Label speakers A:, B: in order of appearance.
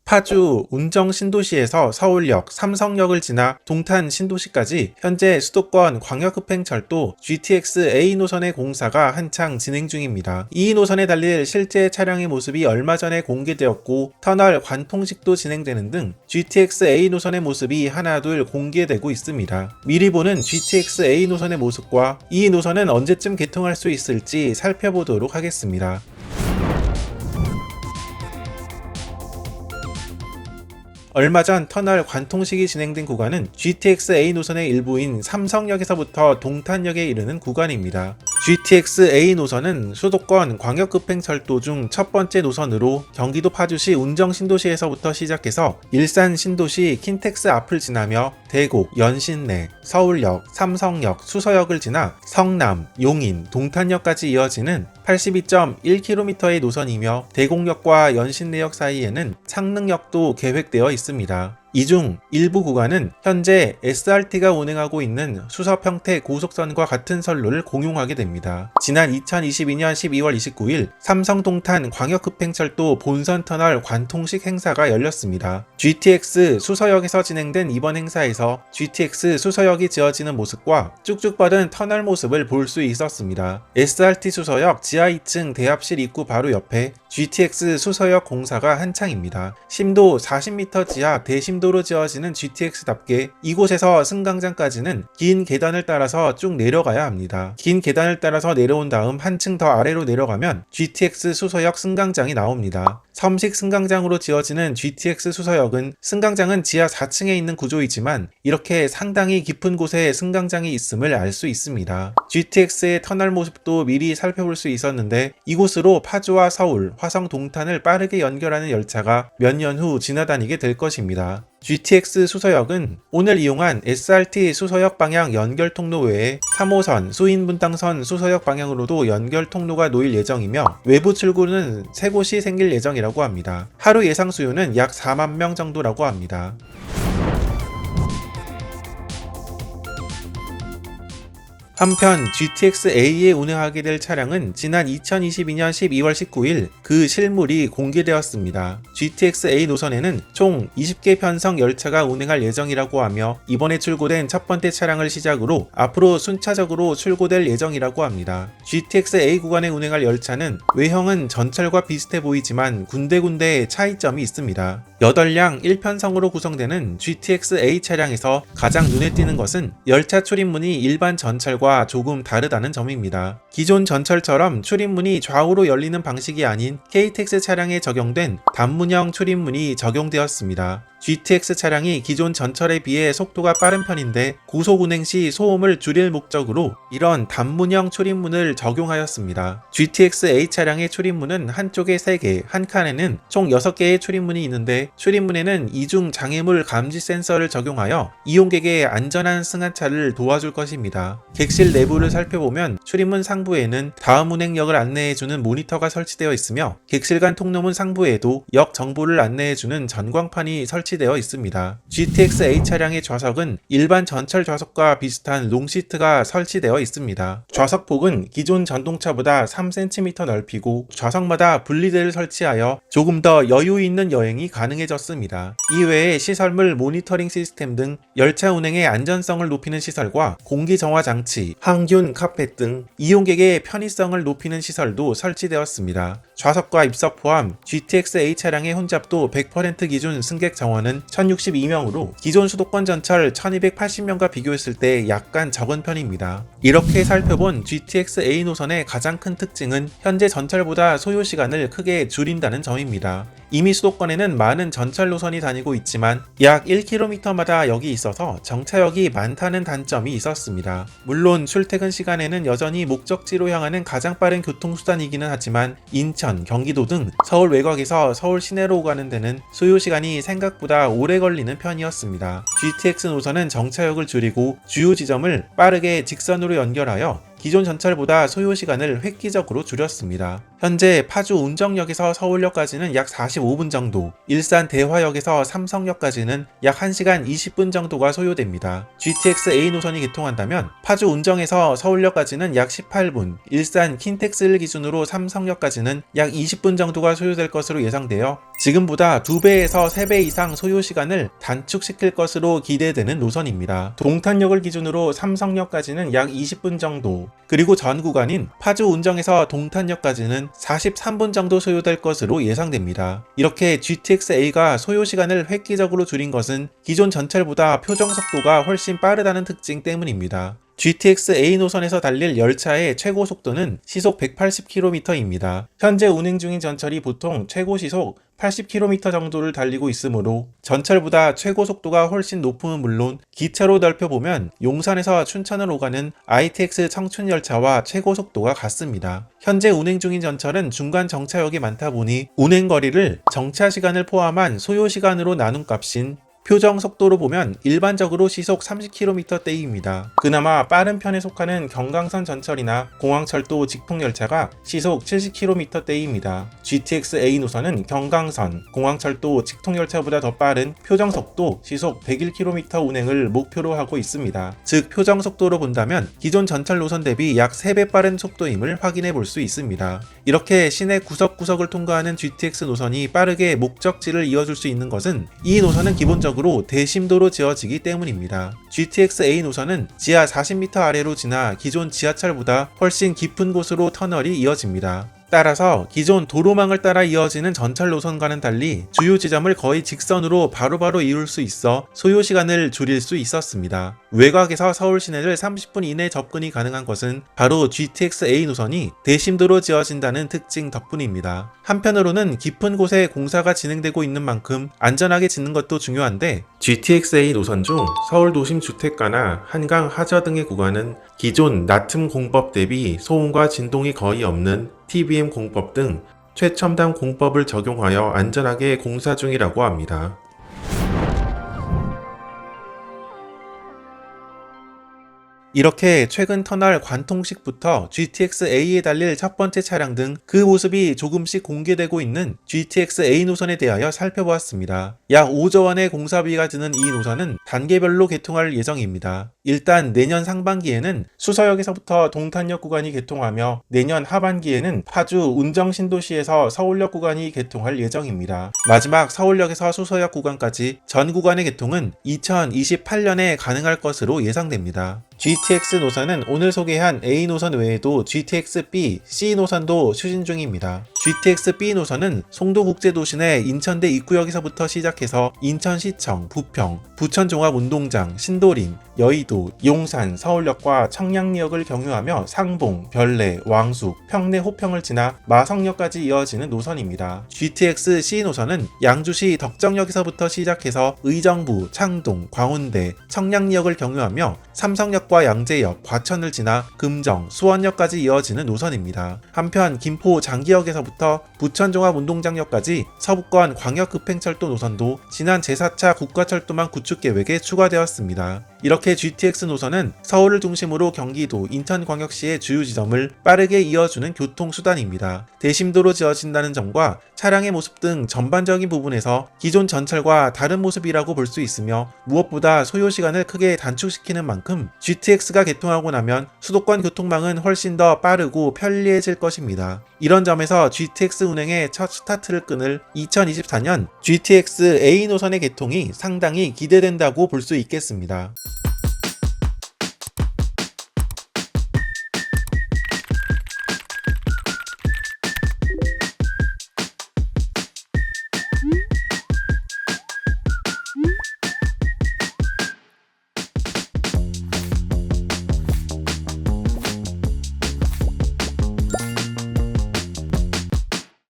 A: 파주 운정 신도시에서 서울역, 삼성역을 지나 동탄 신도시까지 현재 수도권 광역급행철도 GTX-A 노선의 공사가 한창 진행 중입니다. 이 노선에 달릴 실제 차량의 모습이 얼마 전에 공개되었고 터널 관통식도 진행되는 등 GTX-A 노선의 모습이 하나둘 공개되고 있습니다. 미리 보는 GTX-A 노선의 모습과 이 노선은 언제쯤 개통할 수 있을지 살펴보도록 하겠습니다. 얼마 전 터널 관통식이 진행된 구간은 GTX-A 노선의 일부인 삼성역에서부터 동탄역에 이르는 구간입니다. GTX-A 노선은 수도권 광역급행철도 중 첫 번째 노선으로 경기도 파주시 운정 신도시에서부터 시작해서 일산 신도시 킨텍스 앞을 지나며 대곡, 연신내, 서울역, 삼성역, 수서역을 지나 성남, 용인, 동탄역까지 이어지는 82.1km의 노선이며 대곡역과 연신내역 사이에는 창릉역도 계획되어 있습니다. 이 중 일부 구간은 현재 SRT가 운행하고 있는 수서평택 고속선과 같은 선로를 공용하게 됩니다. 지난 2022년 12월 29일 삼성 동탄 광역급행철도 본선터널 관통식 행사가 열렸습니다. GTX 수서역에서 진행된 이번 행사에서 GTX 수서역이 지어지는 모습과 쭉쭉 뻗은 터널 모습을 볼 수 있었습니다. SRT 수서역 지하 2층 대합실 입구 바로 옆에 GTX 수서역 공사가 한창입니다. 심도 40m 지하 대심도로 지어지는 GTX답게 이곳에서 승강장까지는 긴 계단을 따라서 쭉 내려가야 합니다. 긴 계단을 따라서 내려온 다음 한층 더 아래로 내려가면 GTX 수서역 승강장이 나옵니다. 섬식 승강장으로 지어지는 GTX 수서역은 승강장은 지하 4층에 있는 구조이지만 이렇게 상당히 깊은 곳에 승강장이 있음을 알 수 있습니다. GTX의 터널 모습도 미리 살펴볼 수 있었는데 이곳으로 파주와 서울, 화성, 동탄을 빠르게 연결하는 열차가 몇 년 후 지나다니게 될 것입니다. GTX 수서역은 오늘 이용한 SRT 수서역 방향 연결 통로 외에 3호선 수인분당선 수서역 방향으로도 연결 통로가 놓일 예정이며 외부 출구는 3곳이 생길 예정이라고 합니다. 하루 예상 수요는 약 4만 명 정도라고 합니다. 한편 GTX-A에 운행하게 될 차량은 지난 2022년 12월 19일 그 실물이 공개되었습니다. GTX-A 노선에는 총 20개 편성 열차가 운행할 예정이라고 하며 이번에 출고된 첫 번째 차량을 시작으로 앞으로 순차적으로 출고될 예정이라고 합니다. GTX-A 구간에 운행할 열차는 외형은 전철과 비슷해 보이지만 군데군데 차이점이 있습니다. 8량 1편성으로 구성되는 GTX-A 차량에서 가장 눈에 띄는 것은 열차 출입문이 일반 전철과 조금 다르다는 점입니다. 기존 전철처럼 출입문이 좌우로 열리는 방식이 아닌 KTX 차량에 적용된 단문형 출입문이 적용되었습니다. GTX 차량이 기존 전철에 비해 속도가 빠른 편인데 고속 운행 시 소음을 줄일 목적으로 이런 단문형 출입문을 적용하였습니다. GTX-A 차량의 출입문은 한쪽에 3개, 한 칸에는 총 6개의 출입문이 있는데 출입문에는 이중 장애물 감지 센서를 적용하여 이용객의 안전한 승하차를 도와줄 것입니다. 객실 내부를 살펴보면 출입문 상부에는 다음 운행역을 안내해주는 모니터가 설치되어 있으며 객실 간 통로문 상부에도 역 정보를 안내해주는 전광판이 설치되어 있습니다. GTX-A 차량의 좌석은 일반 전철 좌석과 비슷한 롱시트가 설치되어 있습니다. 좌석폭은 기존 전동차보다 3cm 넓히고 좌석마다 분리대를 설치하여 조금 더 여유 있는 여행이 가능해졌습니다. 이외에 시설물 모니터링 시스템 등 열차 운행의 안전성을 높이는 시설과 공기 정화 장치, 항균 카펫 등 이용객의 편의성을 높이는 시설도 설치되었습니다. 좌석과 입석 포함 GTX-A 차량의 혼잡도 100% 기준 승객 정원은 1062명으로 기존 수도권 전철 1280명과 비교했을 때 약간 적은 편입니다. 이렇게 살펴본 GTX-A 노선의 가장 큰 특징은 현재 전철보다 소요 시간을 크게 줄인다는 점입니다. 이미 수도권에는 많은 전철 노선이 다니고 있지만 약 1km마다 역이 있어서 정차역이 많다는 단점이 있었습니다. 물론 출퇴근 시간에는 여전히 목적지로 향하는 가장 빠른 교통수단이기는 하지만 인천, 경기도 등 서울 외곽에서 서울 시내로 오가는 데는 소요시간이 생각보다 오래 걸리는 편이었습니다. GTX 노선은 정차역을 줄이고 주요 지점을 빠르게 직선으로 연결하여 기존 전철보다 소요시간을 획기적으로 줄였습니다. 현재 파주 운정역에서 서울역까지는 약 45분 정도, 일산 대화역에서 삼성역까지는 약 1시간 20분 정도가 소요됩니다. GTX A 노선이 개통한다면 파주 운정에서 서울역까지는 약 18분, 일산 킨텍스를 기준으로 삼성역까지는 약 20분 정도가 소요될 것으로 예상되어 지금보다 2배에서 3배 이상 소요 시간을 단축시킬 것으로 기대되는 노선입니다. 동탄역을 기준으로 삼성역까지는 약 20분 정도, 그리고 전 구간인 파주 운정에서 동탄역까지는 43분 정도 소요될 것으로 예상됩니다. 이렇게 GTX-A가 소요 시간을 획기적으로 줄인 것은 기존 전철보다 표정 속도가 훨씬 빠르다는 특징 때문입니다. GTX-A 노선에서 달릴 열차의 최고 속도는 시속 180km입니다. 현재 운행 중인 전철이 보통 최고 시속 80km 정도를 달리고 있으므로 전철보다 최고 속도가 훨씬 높음은 물론 기차로 넓혀보면 용산에서 춘천을 오가는 ITX 청춘열차와 최고 속도가 같습니다. 현재 운행 중인 전철은 중간 정차역이 많다 보니 운행 거리를 정차 시간을 포함한 소요 시간으로 나눈 값인 표정 속도로 보면 일반적으로 시속 30km대입니다. 그나마 빠른 편에 속하는 경강선 전철이나 공항철도 직통열차가 시속 70km대입니다. GTX-A 노선은 경강선, 공항철도 직통열차보다 더 빠른 표정 속도 시속 101km 운행을 목표로 하고 있습니다. 즉 표정 속도로 본다면 기존 전철 노선 대비 약 3배 빠른 속도임을 확인해 볼 수 있습니다. 이렇게 시내 구석구석을 통과하는 GTX 노선이 빠르게 목적지를 이어줄 수 있는 것은 이 노선은 기본적으로 대심도로 지어지기 때문입니다. GTX-A 노선은 지하 40m 아래로 지나 기존 지하철보다 훨씬 깊은 곳으로 터널이 이어집니다. 따라서 기존 도로망을 따라 이어지는 전철 노선과는 달리 주요 지점을 거의 직선으로 바로바로 이룰 수 있어 소요 시간을 줄일 수 있었습니다. 외곽에서 서울 시내를 30분 이내 접근이 가능한 것은 바로 GTX-A 노선이 대심도로 지어진다는 특징 덕분입니다. 한편으로는 깊은 곳에 공사가 진행되고 있는 만큼 안전하게 짓는 것도 중요한데 GTX-A 노선 중 서울 도심 주택가나 한강 하저 등의 구간은 기존 나툼 공법 대비 소음과 진동이 거의 없는 TBM 공법 등 최첨단 공법을 적용하여 안전하게 공사 중이라고 합니다. 이렇게 최근 터널 관통식부터 GTX-A에 달릴 첫 번째 차량 등 그 모습이 조금씩 공개되고 있는 GTX-A 노선에 대하여 살펴보았습니다. 약 5조 원의 공사비가 드는 이 노선은 단계별로 개통할 예정입니다. 일단 내년 상반기에는 수서역에서부터 동탄역 구간이 개통하며 내년 하반기에는 파주 운정신도시에서 서울역 구간이 개통할 예정입니다. 마지막 서울역에서 수서역 구간까지 전 구간의 개통은 2028년에 가능할 것으로 예상됩니다. GTX 노선은 오늘 소개한 A 노선 외에도 GTX-B, C 노선도 추진 중입니다. GTX-B 노선은 송도국제도시 내 인천대 입구역에서부터 시작해서 인천시청, 부평, 부천종합운동장, 신도림, 여의도, 용산, 서울역과 청량리역을 경유하며 상봉, 별내, 왕숙, 평내 호평을 지나 마성역까지 이어지는 노선입니다. GTX-C 노선은 양주시 덕정역에서부터 시작해서 의정부, 창동, 광운대, 청량리역을 경유하며 삼성역과 양재역, 과천을 지나 금정, 수원역까지 이어지는 노선입니다. 한편 김포 장기역에서부터 부천종합운동장역까지 서부권 광역급행철도 노선도 지난 제4차 국가철도망 구축 계획에 추가되었습니다. 이렇게 GTX 노선은 서울을 중심으로 경기도, 인천광역시의 주요 지점을 빠르게 이어주는 교통수단입니다. 대심도로 지어진다는 점과 차량의 모습 등 전반적인 부분에서 기존 전철과 다른 모습이라고 볼 수 있으며 무엇보다 소요 시간을 크게 단축시키는 만큼 GTX가 개통하고 나면 수도권 교통망은 훨씬 더 빠르고 편리해질 것입니다. 이런 점에서 GTX 운행의 첫 스타트를 끊을 2024년 GTX A 노선의 개통이 상당히 기대된다고 볼 수 있겠습니다.